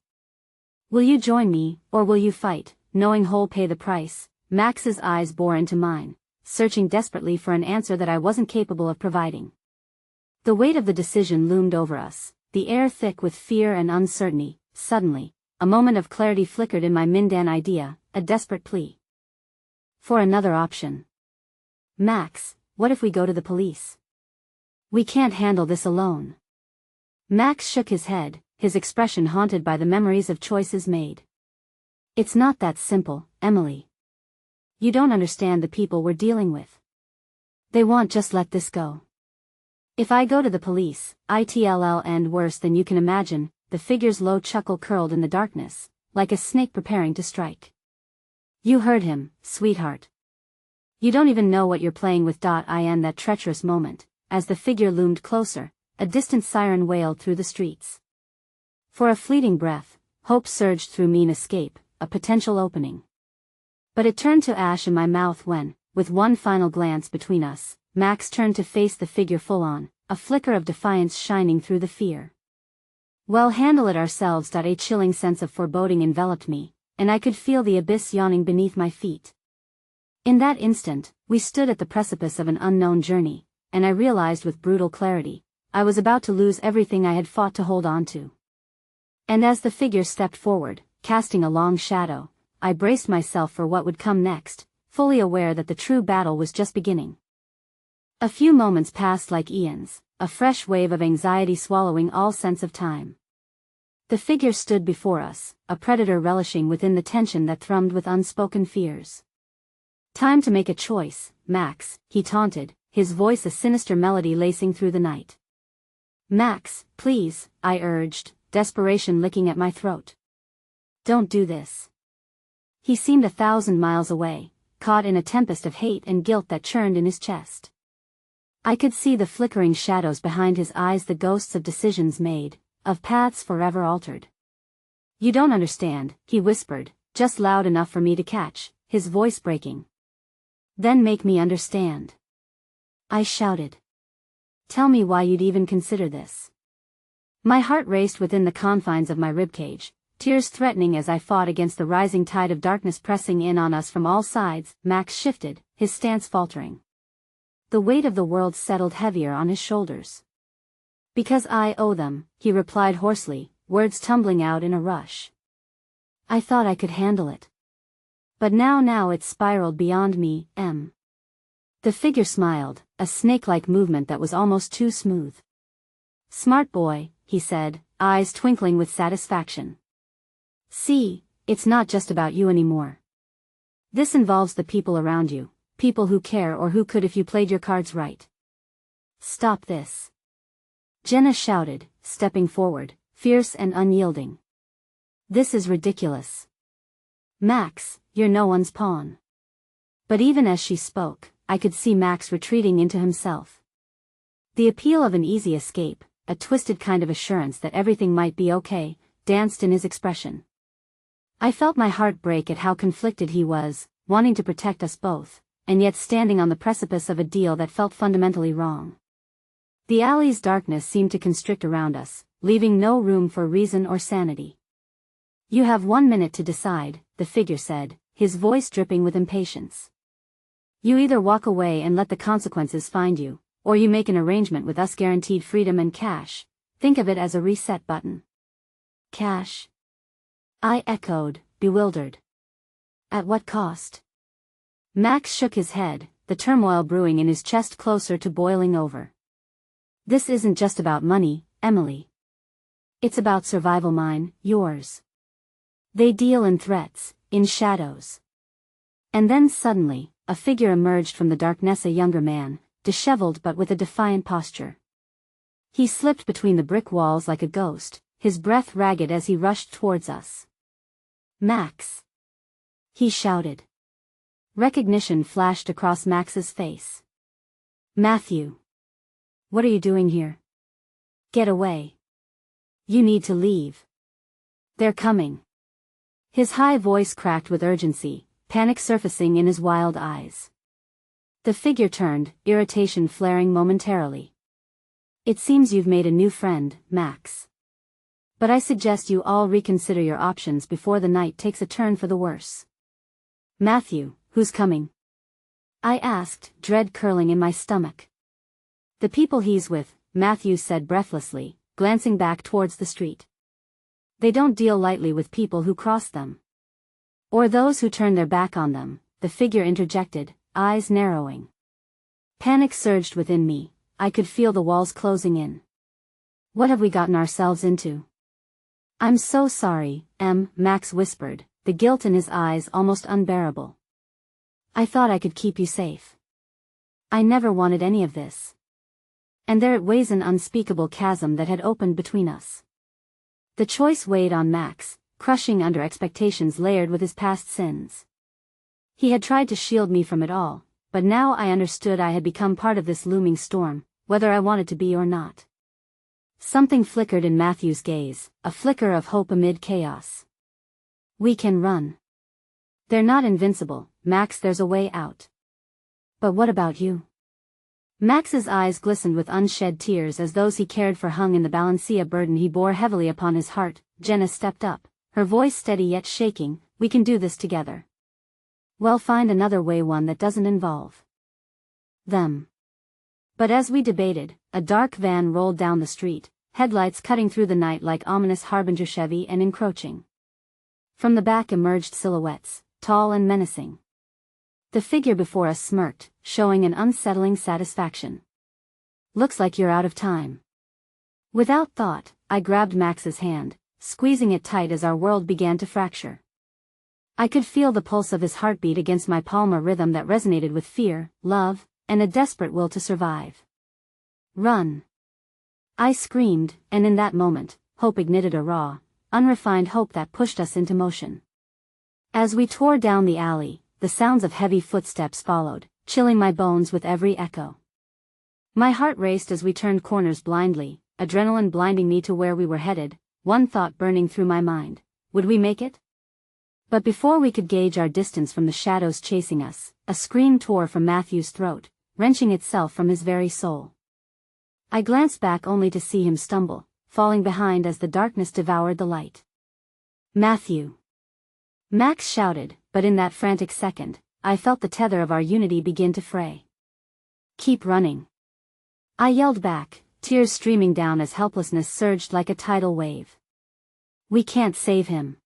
Will you join me, or will you fight, knowing who'll pay the price?" Max's eyes bore into mine, searching desperately for an answer that I wasn't capable of providing. The weight of the decision loomed over us, the air thick with fear and uncertainty. Suddenly, a moment of clarity flickered in my Mindan idea, a desperate plea for another option. "Max, what if we go to the police? We can't handle this alone." Max shook his head, his expression haunted by the memories of choices made. "It's not that simple, Emily. You don't understand the people we're dealing with. They won't just let this go. If I go to the police, it'll end worse than you can imagine." The figure's low chuckle curled in the darkness, like a snake preparing to strike. "You heard him, sweetheart. You don't even know what you're playing with." In that treacherous moment, as the figure loomed closer, a distant siren wailed through the streets. For a fleeting breath, hope surged through me, an escape, a potential opening. But it turned to ash in my mouth when, with one final glance between us, Max turned to face the figure full on, a flicker of defiance shining through the fear. "Well, handle it ourselves." A chilling sense of foreboding enveloped me, and I could feel the abyss yawning beneath my feet. In that instant, we stood at the precipice of an unknown journey, and I realized with brutal clarity, I was about to lose everything I had fought to hold on to. And as the figure stepped forward, casting a long shadow, I braced myself for what would come next, fully aware that the true battle was just beginning. A few moments passed like eons, a fresh wave of anxiety swallowing all sense of time. The figure stood before us, a predator relishing within the tension that thrummed with unspoken fears. "Time to make a choice, Max," he taunted, his voice a sinister melody lacing through the night. "Max, please," I urged, desperation licking at my throat. "Don't do this." He seemed 1,000 miles away, caught in a tempest of hate and guilt that churned in his chest. I could see the flickering shadows behind his eyes, the ghosts of decisions made, of paths forever altered. "You don't understand," he whispered, just loud enough for me to catch, his voice breaking. "Then make me understand," I shouted. "Tell me why you'd even consider this." My heart raced within the confines of my ribcage, tears threatening as I fought against the rising tide of darkness pressing in on us from all sides. Max shifted, his stance faltering. The weight of the world settled heavier on his shoulders. "Because I owe them," he replied hoarsely, words tumbling out in a rush. I thought I could handle it. But now it spiraled beyond me. The figure smiled, a snake-like movement that was almost too smooth. "Smart boy," he said, eyes twinkling with satisfaction. "See, it's not just about you anymore. This involves the people around you. People who care or who could if you played your cards right." "Stop this," Jenna shouted, stepping forward, fierce and unyielding. "This is ridiculous. Max, you're no one's pawn." But even as she spoke, I could see Max retreating into himself. The appeal of an easy escape, a twisted kind of assurance that everything might be okay, danced in his expression. I felt my heart break at how conflicted he was, wanting to protect us both, and yet standing on the precipice of a deal that felt fundamentally wrong. The alley's darkness seemed to constrict around us, leaving no room for reason or sanity. "You have 1 minute to decide," the figure said, his voice dripping with impatience. "You either walk away and let the consequences find you, or you make an arrangement with us, guaranteed freedom and cash. Think of it as a reset button." "Cash?" I echoed, bewildered. "At what cost?" Max shook his head, the turmoil brewing in his chest closer to boiling over. "This isn't just about money, Emily. It's about survival, mine, yours. They deal in threats, in shadows. And then suddenly, a figure emerged from the darkness, a younger man, disheveled but with a defiant posture. He slipped between the brick walls like a ghost, his breath ragged as he rushed towards us. "Max!" he shouted. Recognition flashed across Max's face. "Matthew! What are you doing here? Get away. You need to leave. They're coming." His high voice cracked with urgency, panic surfacing in his wild eyes. The figure turned, irritation flaring momentarily. "It seems you've made a new friend, Max. But I suggest you all reconsider your options before the night takes a turn for the worse." "Matthew, who's coming?" I asked, dread curling in my stomach. "The people he's with," Matthew said breathlessly, glancing back towards the street. "They don't deal lightly with people who cross them. Or those who turn their back on them," the figure interjected, eyes narrowing. Panic surged within me, I could feel the walls closing in. What have we gotten ourselves into? "I'm so sorry, Max whispered, the guilt in his eyes almost unbearable. "I thought I could keep you safe. I never wanted any of this." And there it was, an unspeakable chasm that had opened between us. The choice weighed on Max, crushing under expectations layered with his past sins. He had tried to shield me from it all, but now I understood I had become part of this looming storm, whether I wanted to be or not. Something flickered in Matthew's gaze, a flicker of hope amid chaos. "We can run. They're not invincible, Max, there's a way out." "But what about you?" Max's eyes glistened with unshed tears as those he cared for hung in the balancia burden he bore heavily upon his heart. Jenna stepped up, her voice steady yet shaking. "We can do this together. Well, find another way, one that doesn't involve them." But as we debated, a dark van rolled down the street, headlights cutting through the night like ominous harbingers, heavy and encroaching. From the back emerged silhouettes, tall and menacing. The figure before us smirked, showing an unsettling satisfaction. "Looks like you're out of time." Without thought, I grabbed Max's hand, squeezing it tight as our world began to fracture. I could feel the pulse of his heartbeat against my palm, a rhythm that resonated with fear, love, and a desperate will to survive. "Run!" I screamed, and in that moment, hope ignited, a raw, unrefined hope that pushed us into motion. As we tore down the alley, the sounds of heavy footsteps followed, chilling my bones with every echo. My heart raced as we turned corners blindly, adrenaline blinding me to where we were headed, one thought burning through my mind: would we make it? But before we could gauge our distance from the shadows chasing us, a scream tore from Matthew's throat, wrenching itself from his very soul. I glanced back only to see him stumble, falling behind as the darkness devoured the light. "Matthew!" Max shouted, but in that frantic second, I felt the tether of our unity begin to fray. "Keep running!" I yelled back, tears streaming down as helplessness surged like a tidal wave. "We can't save him."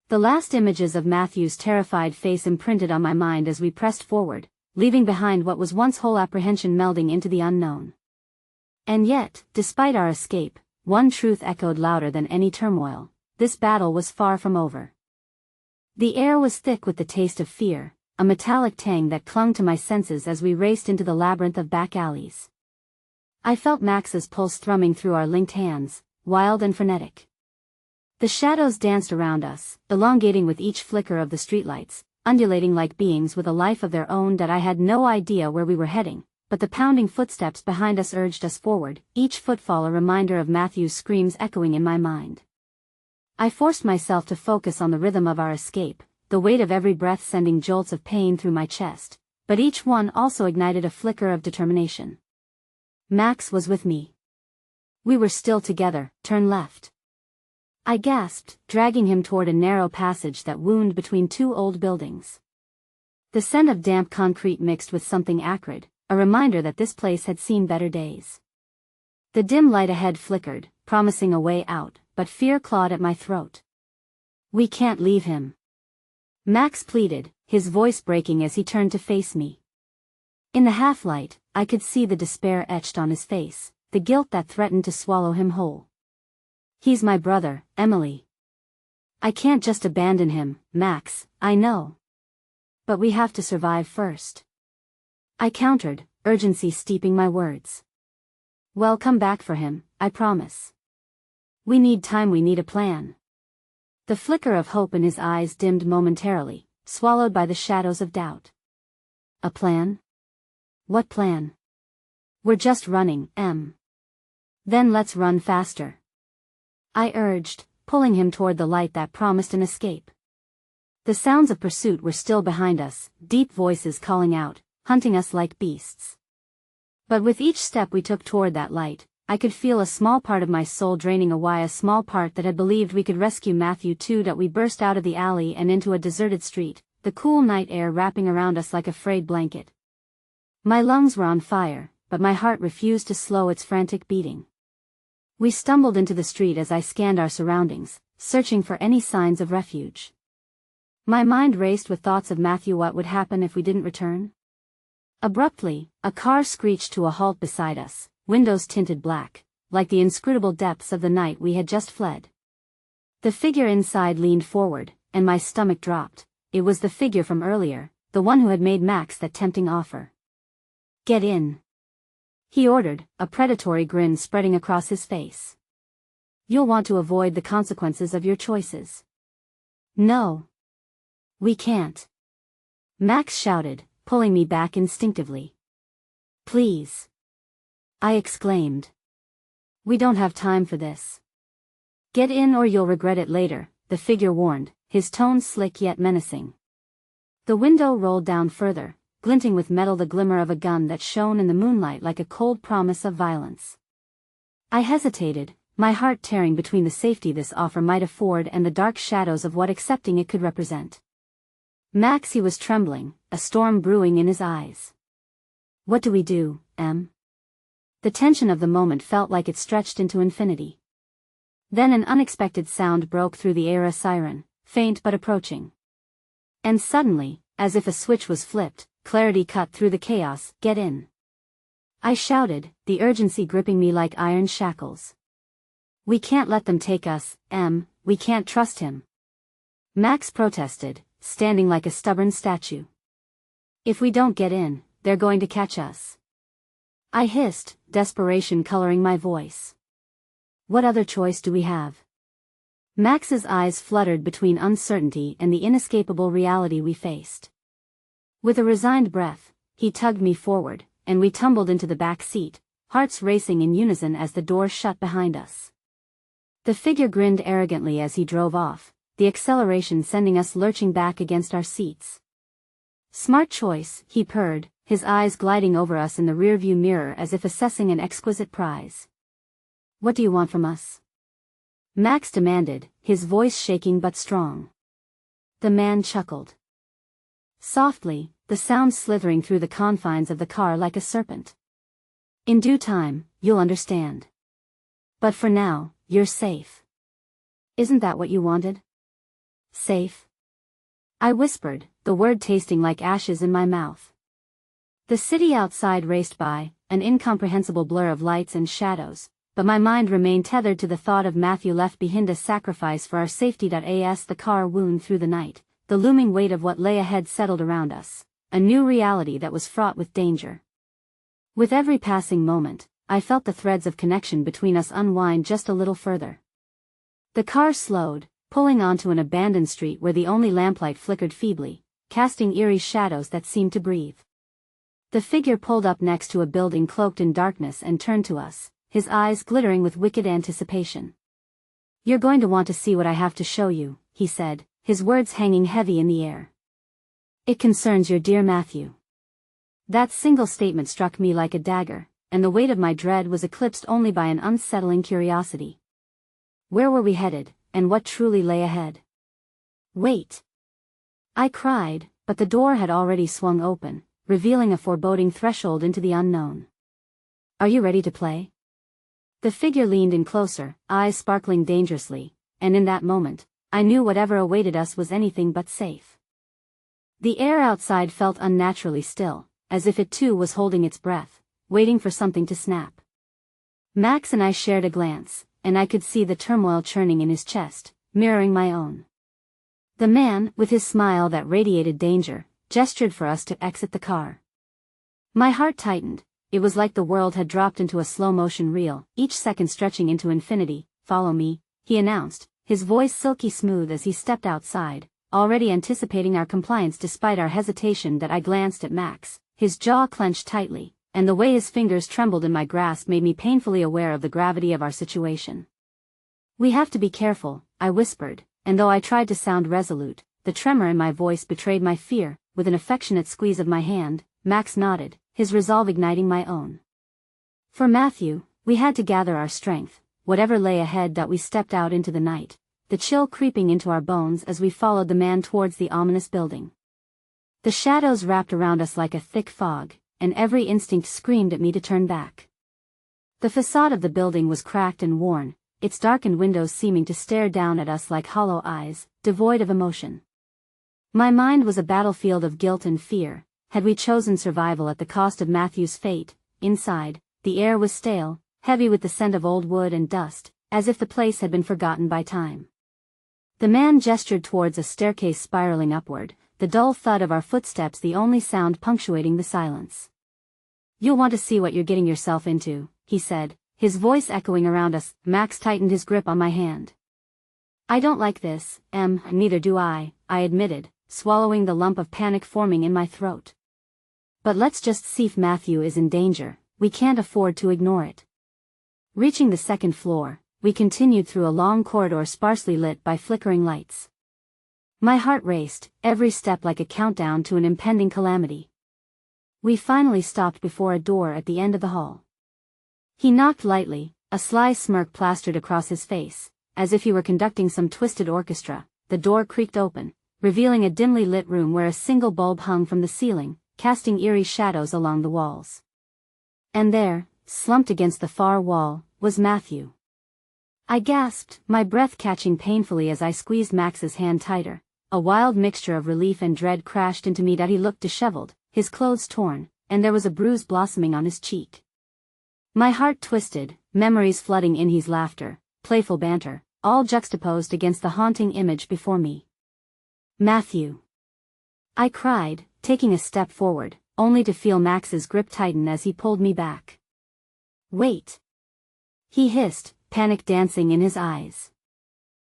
The last images of Matthew's terrified face imprinted on my mind as we pressed forward, leaving behind what was once whole apprehension melding into the unknown. And yet, despite our escape, one truth echoed louder than any turmoil: this battle was far from over. The air was thick with the taste of fear, a metallic tang that clung to my senses as we raced into the labyrinth of back alleys. I felt Max's pulse thrumming through our linked hands, wild and frenetic. The shadows danced around us, elongating with each flicker of the streetlights, undulating like beings with a life of their own that I had no idea where we were heading, but the pounding footsteps behind us urged us forward, each footfall a reminder of Matthew's screams echoing in my mind. I forced myself to focus on the rhythm of our escape, the weight of every breath sending jolts of pain through my chest, but each one also ignited a flicker of determination. Max was with me. We were still together. "Turn left," I gasped, dragging him toward a narrow passage that wound between two old buildings. The scent of damp concrete mixed with something acrid, a reminder that this place had seen better days. The dim light ahead flickered, promising a way out, but fear clawed at my throat. "We can't leave him," Max pleaded, his voice breaking as he turned to face me. In the half-light, I could see the despair etched on his face, the guilt that threatened to swallow him whole. "He's my brother, Emily. I can't just abandon him, Max, I know." But we have to survive first. I countered, urgency steeping my words. We'll come back for him, I promise. We need time, we need a plan. The flicker of hope in his eyes dimmed momentarily, swallowed by the shadows of doubt. A plan? What plan? We're just running, Em. Then let's run faster. I urged, pulling him toward the light that promised an escape. The sounds of pursuit were still behind us, deep voices calling out, hunting us like beasts. But with each step we took toward that light, I could feel a small part of my soul draining away, a small part that had believed we could rescue Matthew too. That we burst out of the alley and into a deserted street, the cool night air wrapping around us like a frayed blanket. My lungs were on fire, but my heart refused to slow its frantic beating. We stumbled into the street as I scanned our surroundings, searching for any signs of refuge. My mind raced with thoughts of Matthew. What would happen if we didn't return? Abruptly, a car screeched to a halt beside us, windows tinted black, like the inscrutable depths of the night we had just fled. The figure inside leaned forward, and my stomach dropped. It was the figure from earlier, the one who had made Max that tempting offer. Get in, he ordered, a predatory grin spreading across his face. You'll want to avoid the consequences of your choices. No. We can't. Max shouted, pulling me back instinctively. Please. I exclaimed. We don't have time for this. Get in or you'll regret it later, the figure warned, his tone slick yet menacing. The window rolled down further, glinting with metal, the glimmer of a gun that shone in the moonlight like a cold promise of violence. I hesitated, my heart tearing between the safety this offer might afford and the dark shadows of what accepting it could represent. Max, he was trembling, a storm brewing in his eyes. What do we do, Em? The tension of the moment felt like it stretched into infinity. Then an unexpected sound broke through the air, a siren, faint but approaching. And suddenly, as if a switch was flipped, clarity cut through the chaos. Get in. I shouted, the urgency gripping me like iron shackles. We can't let them take us, Em, we can't trust him. Max protested, standing like a stubborn statue. If we don't get in, they're going to catch us. I hissed, desperation coloring my voice. What other choice do we have? Max's eyes fluttered between uncertainty and the inescapable reality we faced. With a resigned breath, he tugged me forward, and we tumbled into the back seat, hearts racing in unison as the door shut behind us. The figure grinned arrogantly as he drove off, the acceleration sending us lurching back against our seats. Smart choice, he purred, his eyes gliding over us in the rearview mirror as if assessing an exquisite prize. What do you want from us? Max demanded, his voice shaking but strong. The man chuckled. Softly, the sound slithering through the confines of the car like a serpent. In due time, you'll understand. But for now, you're safe. Isn't that what you wanted? Safe? I whispered, the word tasting like ashes in my mouth. The city outside raced by, an incomprehensible blur of lights and shadows, but my mind remained tethered to the thought of Matthew left behind, a sacrifice for our safety. As the car wound through the night, the looming weight of what lay ahead settled around us, a new reality that was fraught with danger. With every passing moment, I felt the threads of connection between us unwind just a little further. The car slowed, pulling onto an abandoned street where the only lamplight flickered feebly, casting eerie shadows that seemed to breathe. The figure pulled up next to a building cloaked in darkness and turned to us, his eyes glittering with wicked anticipation. You're going to want to see what I have to show you, he said, his words hanging heavy in the air. It concerns your dear Matthew. That single statement struck me like a dagger, and the weight of my dread was eclipsed only by an unsettling curiosity. Where were we headed, and what truly lay ahead? Wait! I cried, but the door had already swung open, revealing a foreboding threshold into the unknown. Are you ready to play? The figure leaned in closer, eyes sparkling dangerously, and in that moment, I knew whatever awaited us was anything but safe. The air outside felt unnaturally still, as if it too was holding its breath, waiting for something to snap. Max and I shared a glance, and I could see the turmoil churning in his chest, mirroring my own. The man, with his smile that radiated danger, gestured for us to exit the car. My heart tightened. It was like the world had dropped into a slow-motion reel, each second stretching into infinity. "Follow me," he announced, his voice silky smooth as he stepped outside, already anticipating our compliance despite our hesitation. That I glanced at Max, his jaw clenched tightly, and the way his fingers trembled in my grasp made me painfully aware of the gravity of our situation. "We have to be careful," I whispered, and though I tried to sound resolute, the tremor in my voice betrayed my fear. With an affectionate squeeze of my hand, Max nodded, his resolve igniting my own. For Matthew, we had to gather our strength, whatever lay ahead. That we stepped out into the night, the chill creeping into our bones as we followed the man towards the ominous building. The shadows wrapped around us like a thick fog, and every instinct screamed at me to turn back. The facade of the building was cracked and worn, its darkened windows seeming to stare down at us like hollow eyes, devoid of emotion. My mind was a battlefield of guilt and fear. Had we chosen survival at the cost of Matthew's fate? Inside, the air was stale, heavy with the scent of old wood and dust, as if the place had been forgotten by time. The man gestured towards a staircase spiraling upward, the dull thud of our footsteps the only sound punctuating the silence. "You'll want to see what you're getting yourself into," he said, his voice echoing around us. Max tightened his grip on my hand. "I don't like this, Neither do I admitted, swallowing the lump of panic forming in my throat. "But let's just see if Matthew is in danger. We can't afford to ignore it." Reaching the second floor, we continued through a long corridor sparsely lit by flickering lights. My heart raced, every step like a countdown to an impending calamity. We finally stopped before a door at the end of the hall. He knocked lightly, a sly smirk plastered across his face, as if he were conducting some twisted orchestra. The door creaked open, revealing a dimly lit room where a single bulb hung from the ceiling, casting eerie shadows along the walls. And there, slumped against the far wall, was Matthew. I gasped, my breath catching painfully as I squeezed Max's hand tighter. A wild mixture of relief and dread crashed into me. That he looked disheveled, his clothes torn, and there was a bruise blossoming on his cheek. My heart twisted, memories flooding in. His laughter, playful banter, all juxtaposed against the haunting image before me. "Matthew!" I cried, taking a step forward, only to feel Max's grip tighten as he pulled me back. "Wait!" he hissed, panic dancing in his eyes.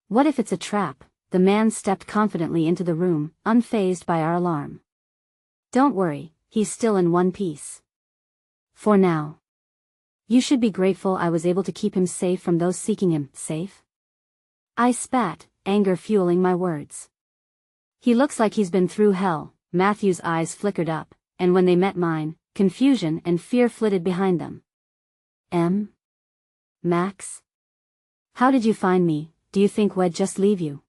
"What if it's a trap?" The man stepped confidently into the room, unfazed by our alarm. "Don't worry, he's still in one piece. For now. You should be grateful I was able to keep him safe from those seeking him." "Safe?" I spat, anger fueling my words. "He looks like he's been through hell." Matthew's eyes flickered up, and when they met mine, confusion and fear flitted behind them. Max? How did you find me? Do you think we'd just leave you?"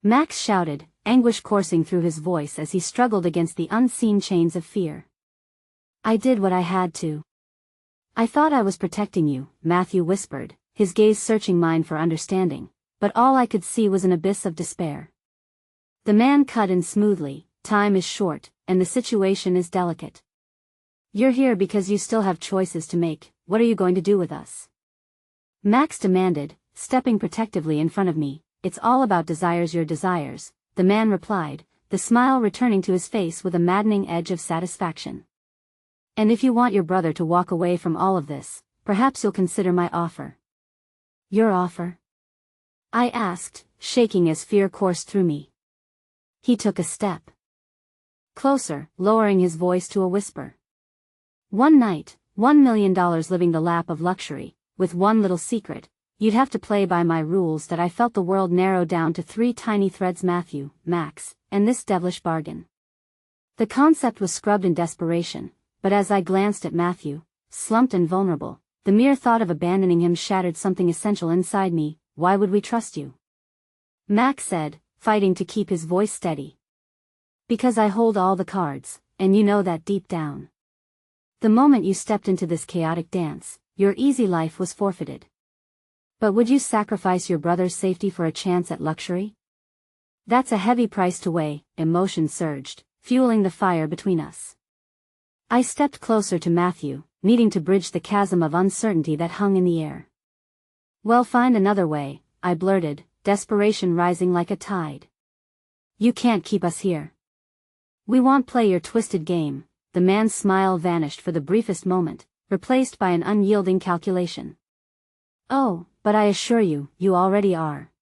Max shouted, anguish coursing through his voice as he struggled against the unseen chains of fear. "I did what I had to. I thought I was protecting you," Matthew whispered, his gaze searching mine for understanding, but all I could see was an abyss of despair. The man cut in smoothly, "Time is short, and the situation is delicate. You're here because you still have choices to make. What are you going to do with us?" Max demanded, stepping protectively in front of me. "It's all about desires, your desires," the man replied, the smile returning to his face with a maddening edge of satisfaction. "And if you want your brother to walk away from all of this, perhaps you'll consider my offer." "Your offer?" I asked, shaking as fear coursed through me. He took a step closer, lowering his voice to a whisper. "One night, $1 million living the lap of luxury, with one little secret. You'd have to play by my rules." That I felt the world narrow down to 3 tiny threads: Matthew, Max, and this devilish bargain. The concept was scrubbed in desperation, but as I glanced at Matthew, slumped and vulnerable, the mere thought of abandoning him shattered something essential inside me. "Why would we trust you?" Max said, fighting to keep his voice steady. "Because I hold all the cards, and you know that deep down. The moment you stepped into this chaotic dance, your easy life was forfeited. But would you sacrifice your brother's safety for a chance at luxury? That's a heavy price to weigh." Emotion surged, fueling the fire between us. I stepped closer to Matthew, needing to bridge the chasm of uncertainty that hung in the air. "Well, find another way," I blurted, desperation rising like a tide. "You can't keep us here. We won't play your twisted game. The man's smile vanished for the briefest moment, replaced by an unyielding calculation. Oh, but I assure you, you already are.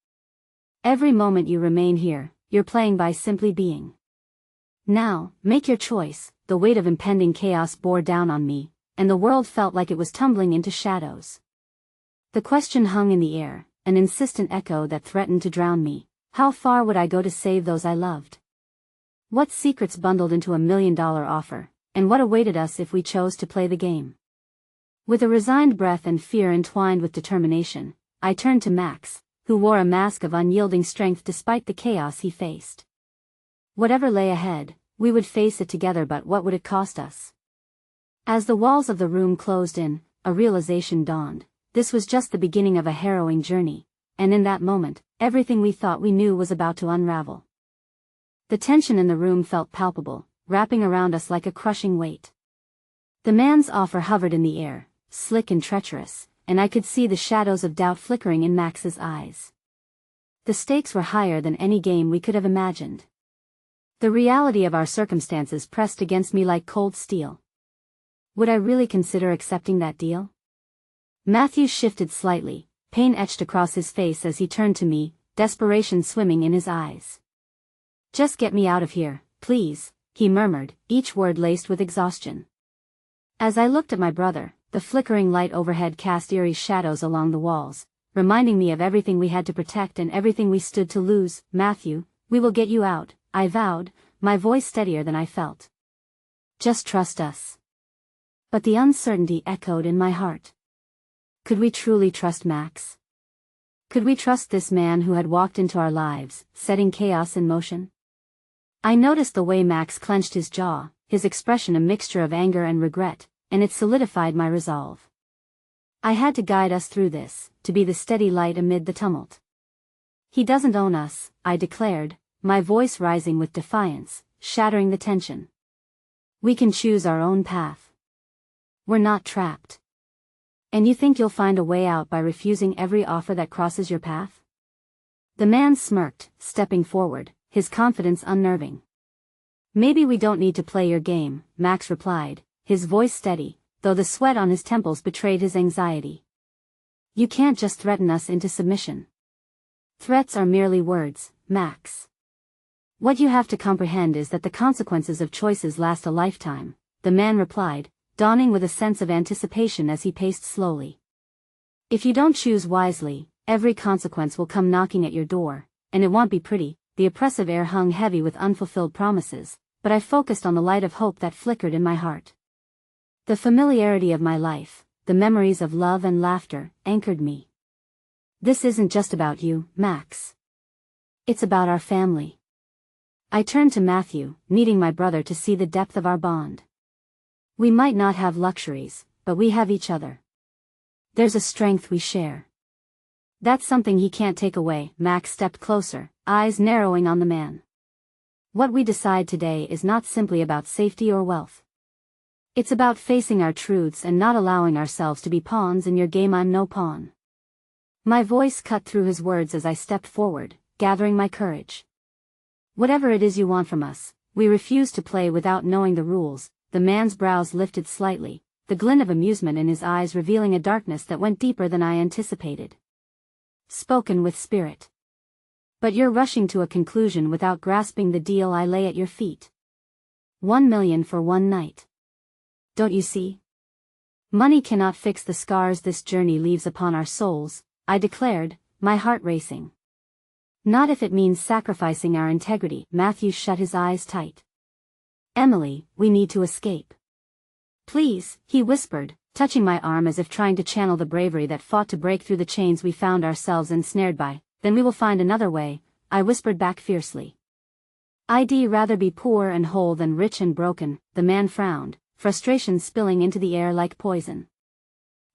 Every moment you remain here, you're playing by simply being. Now, make your choice. The weight of impending chaos bore down on me, and the world felt like it was tumbling into shadows. The question hung in the air, an insistent echo that threatened to drown me. How far would I go to save those I loved? What secrets bundled into $1 million offer, and what awaited us if we chose to play the game? With a resigned breath and fear entwined with determination, I turned to Max, who wore a mask of unyielding strength despite the chaos he faced. Whatever lay ahead, we would face it together, but what would it cost us? As the walls of the room closed in, a realization dawned. This was just the beginning of a harrowing journey, and in that moment, everything we thought we knew was about to unravel. The tension in the room felt palpable, wrapping around us like a crushing weight. The man's offer hovered in the air, slick and treacherous, and I could see the shadows of doubt flickering in Max's eyes. The stakes were higher than any game we could have imagined. The reality of our circumstances pressed against me like cold steel. Would I really consider accepting that deal? Matthew shifted slightly, pain etched across his face as he turned to me, desperation swimming in his eyes. Just get me out of here, please, he murmured, each word laced with exhaustion. As I looked at my brother, the flickering light overhead cast eerie shadows along the walls, reminding me of everything we had to protect and everything we stood to lose. Matthew, we will get you out, I vowed, my voice steadier than I felt. Just trust us. But the uncertainty echoed in my heart. Could we truly trust Max? Could we trust this man who had walked into our lives, setting chaos in motion? I noticed the way Max clenched his jaw, his expression a mixture of anger and regret, and it solidified my resolve. I had to guide us through this, to be the steady light amid the tumult. He doesn't own us, I declared, my voice rising with defiance, shattering the tension. We can choose our own path. We're not trapped. And you think you'll find a way out by refusing every offer that crosses your path? The man smirked, stepping forward, his confidence unnerving. Maybe we don't need to play your game, Max replied, his voice steady, though the sweat on his temples betrayed his anxiety. You can't just threaten us into submission. Threats are merely words, Max. What you have to comprehend is that the consequences of choices last a lifetime, the man replied, dawning with a sense of anticipation as he paced slowly. If you don't choose wisely, every consequence will come knocking at your door, and it won't be pretty. The oppressive air hung heavy with unfulfilled promises, but I focused on the light of hope that flickered in my heart. The familiarity of my life, the memories of love and laughter, anchored me. This isn't just about you, Max. It's about our family. I turned to Matthew, needing my brother to see the depth of our bond. We might not have luxuries, but we have each other. There's a strength we share. That's something he can't take away. Max stepped closer, eyes narrowing on the man. What we decide today is not simply about safety or wealth. It's about facing our truths and not allowing ourselves to be pawns in your game. I'm no pawn. My voice cut through his words as I stepped forward, gathering my courage. Whatever it is you want from us, we refuse to play without knowing the rules. The man's brows lifted slightly, the glint of amusement in his eyes revealing a darkness that went deeper than I anticipated. Spoken with spirit. But you're rushing to a conclusion without grasping the deal I lay at your feet. 1 million for one night. Don't you see? Money cannot fix the scars this journey leaves upon our souls, I declared, my heart racing. Not if it means sacrificing our integrity. Matthew shut his eyes tight. Emily, we need to escape. Please, he whispered, touching my arm as if trying to channel the bravery that fought to break through the chains we found ourselves ensnared by. Then we will find another way, I whispered back fiercely. I'd rather be poor and whole than rich and broken, the man frowned, frustration spilling into the air like poison.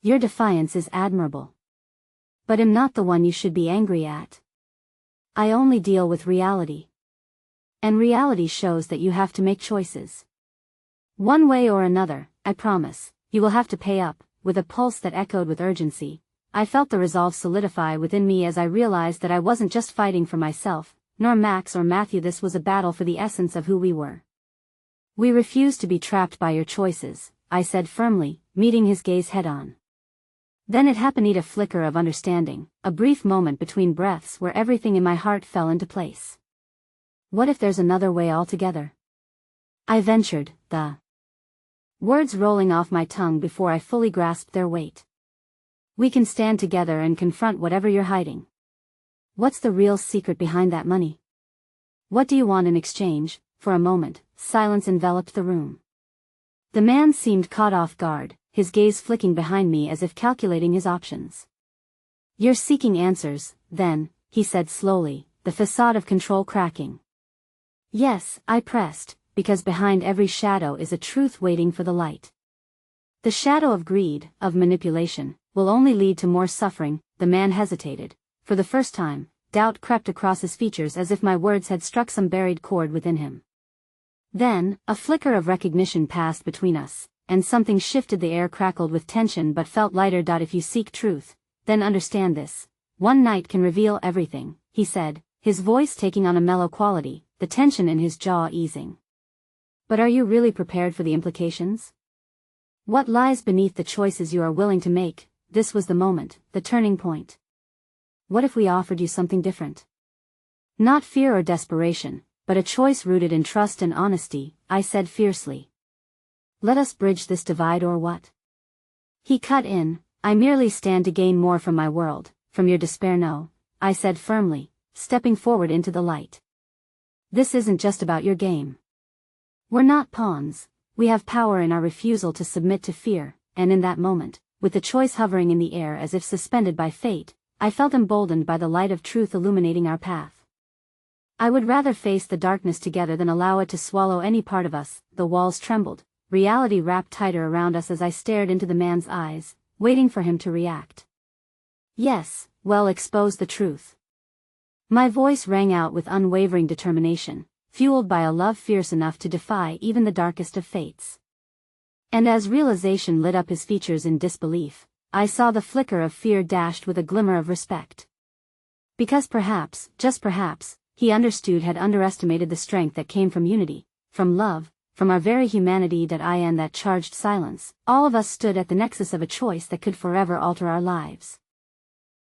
Your defiance is admirable. But I'm not the one you should be angry at. I only deal with reality. And reality shows that you have to make choices. One way or another, I promise, you will have to pay up. With a pulse that echoed with urgency, I felt the resolve solidify within me as I realized that I wasn't just fighting for myself, nor Max or Matthew. This was a battle for the essence of who we were. We refuse to be trapped by your choices, I said firmly, meeting his gaze head-on. Then it happened, a flicker of understanding, a brief moment between breaths where everything in my heart fell into place. What if there's another way altogether? I ventured, the words rolling off my tongue before I fully grasped their weight. We can stand together and confront whatever you're hiding. What's the real secret behind that money? What do you want in exchange? For a moment, silence enveloped the room. The man seemed caught off guard, his gaze flicking behind me as if calculating his options. You're seeking answers, then, he said slowly, the facade of control cracking. Yes, I pressed, because behind every shadow is a truth waiting for the light. The shadow of greed, of manipulation, will only lead to more suffering. The man hesitated. For the first time, doubt crept across his features as if my words had struck some buried chord within him. Then, a flicker of recognition passed between us, and something shifted. The air crackled with tension but felt lighter. If you seek truth, then understand this. One night can reveal everything, he said, his voice taking on a mellow quality, the tension in his jaw easing. But are you really prepared for the implications? What lies beneath the choices you are willing to make? This was the moment, the turning point. What if we offered you something different? Not fear or desperation, but a choice rooted in trust and honesty, I said fiercely. Let us bridge this divide, or what? He cut in. I merely stand to gain more from my world, from your despair. No, I said firmly, stepping forward into the light. This isn't just about your game. We're not pawns. We have power in our refusal to submit to fear, and in that moment, with the choice hovering in the air as if suspended by fate, I felt emboldened by the light of truth illuminating our path. I would rather face the darkness together than allow it to swallow any part of us. The walls trembled, reality wrapped tighter around us as I stared into the man's eyes, waiting for him to react. Yes, well, expose the truth. My voice rang out with unwavering determination, fueled by a love fierce enough to defy even the darkest of fates. And as realization lit up his features in disbelief, I saw the flicker of fear dashed with a glimmer of respect. Because perhaps, just perhaps, he had underestimated the strength that came from unity, from love, from our very humanity. In that charged silence, all of us stood at the nexus of a choice that could forever alter our lives.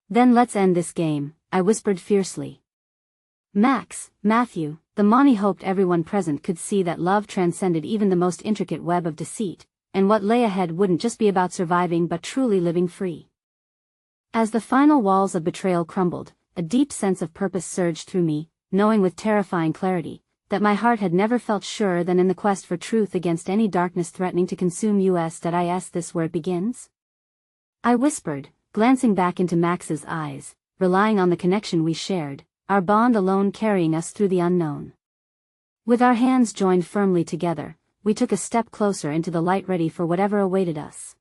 Then let's end this game, I whispered fiercely. Matthew, the Mani hoped everyone present could see that love transcended even the most intricate web of deceit, and what lay ahead wouldn't just be about surviving but truly living free. As the final walls of betrayal crumbled, a deep sense of purpose surged through me, knowing with terrifying clarity that my heart had never felt surer than in the quest for truth against any darkness threatening to consume us. Is this where it begins? I whispered, glancing back into Max's eyes, relying on the connection we shared, our bond alone carrying us through the unknown. With our hands joined firmly together, we took a step closer into the light, ready for whatever awaited us.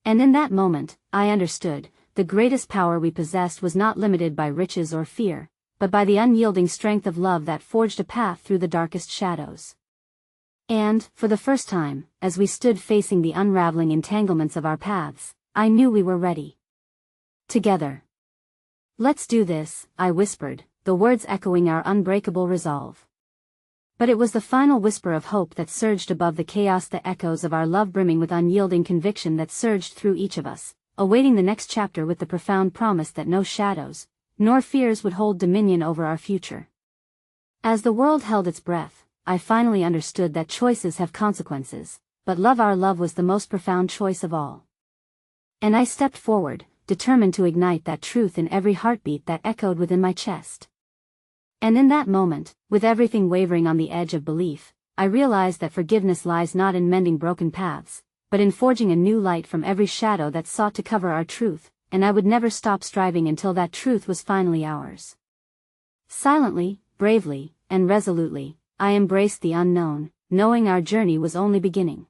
And in that moment, I understood, the greatest power we possessed was not limited by riches or fear, but by the unyielding strength of love that forged a path through the darkest shadows. And, for the first time, as we stood facing the unraveling entanglements of our paths, I knew we were ready. Together. Let's do this, I whispered, the words echoing our unbreakable resolve. But it was the final whisper of hope that surged above the chaos, the echoes of our love brimming with unyielding conviction that surged through each of us, awaiting the next chapter with the profound promise that no shadows, nor fears would hold dominion over our future. As the world held its breath, I finally understood that choices have consequences, but our love was the most profound choice of all. And I stepped forward, determined to ignite that truth in every heartbeat that echoed within my chest. And in that moment, with everything wavering on the edge of belief, I realized that forgiveness lies not in mending broken paths, but in forging a new light from every shadow that sought to cover our truth, and I would never stop striving until that truth was finally ours. Silently, bravely, and resolutely, I embraced the unknown, knowing our journey was only beginning.